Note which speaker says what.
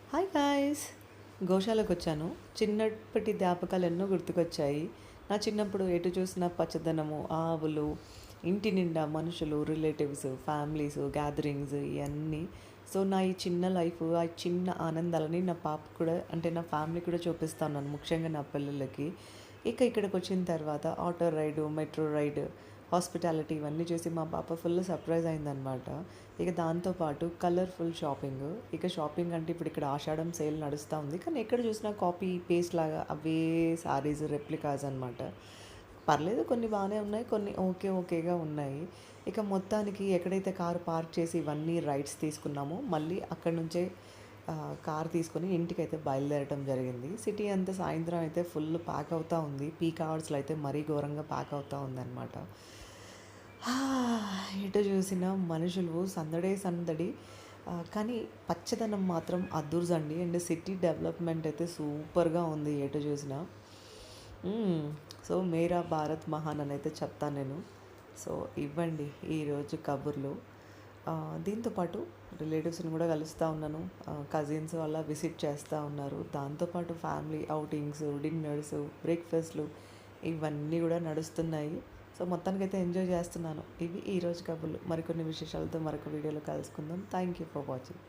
Speaker 1: Hi guys! గోశాలకొచ్చాను. చిన్నప్పటి జ్ఞాపకాలు ఎన్నో గుర్తుకొచ్చాయి. నా చిన్నప్పుడు ఎటు చూసినా పచ్చదనము, ఆవులు, ఇంటి నిండా మనుషులు, రిలేటివ్స్, ఫ్యామిలీస్, గ్యాదరింగ్స్ ఇయన్నీ. సో, నా ఈ చిన్న లైఫ్, ఆ చిన్న ఆనందాలని నా పాపకు కూడా అంటే నా ఫ్యామిలీకి కూడా చూపిస్తా ఉన్నాను. ముఖ్యంగా నా పిల్లలకి. ఇక ఇక్కడికొచ్చిన తర్వాత auto ride, metro ride, hospitality ఇవన్నీ చూసి మా పాప ఫుల్ సర్ప్రైజ్ అయిందనమాట. ఇక దాంతో పాటు కలర్‌ఫుల్ షాపింగ్. ఇక షాపింగ్ అంటే ఇప్పుడు ఇక్కడ ఆషాఢం సేల్ నడుస్తా ఉంది. కానీ ఎక్కడ చూసినా కాపీ పేస్ట్ లాగా అవే సారీస్ రెప్లికాస్ అనమాట. పర్లేదు కొన్ని బానే ఉన్నాయి. కొన్ని ఓకేగా ఉన్నాయి. ఇక మొత్తానికి ఎక్కడైతే కారు పార్క్ చేసి ఇవన్నీ రైడ్స్ తీసుకున్నామో మళ్ళీ అక్కడి నుంచే కార్ తీసుకొని ఇంటికైతే బయలుదేరటం జరిగింది. సిటీ అంతా సాయంత్రం అయితే ఫుల్ ప్యాక్ అవుతా ఉంది. పీక్ అవర్స్‌లో అయితే మరీ ఘోరంగా ప్యాక్ అవుతా ఉందనమాట. ఎటు చూసినా మనుషులు సందడే సందడి. కానీ పచ్చదనం మాత్రం అద్దుర్సండి. అండ్ సిటీ డెవలప్మెంట్ అయితే సూపర్‌గా ఉంది ఎటు చూసినా. హ్మ్. సో, మేరా భారత్ మహాన్ అని అయితే చెప్తాను నేను. సో, ఇవ్వండి ఈరోజు కబుర్లు. దీంతో పాటు రిలేటివ్స్‌ని కూడా కలుస్తా ఉన్నాను. కజిన్స్ అలా విజిట్ చేస్తా ఉన్నారు. దాంతో పాటు ఫ్యామిలీ ఔటింగ్స్, డిన్నర్స్, బ్రేక్‌ఫాస్ట్‌లు ఇవన్నీ కూడా నడుస్తున్నాయి. సో, మొత్తానికైతే ఎంజాయ్ చేస్తున్నాను. ఇవి ఈరోజు కబుర్లు. మరికొన్ని విశేషాలతో మరొక వీడియోలో కలుసుకుందాం. Thank you for watching.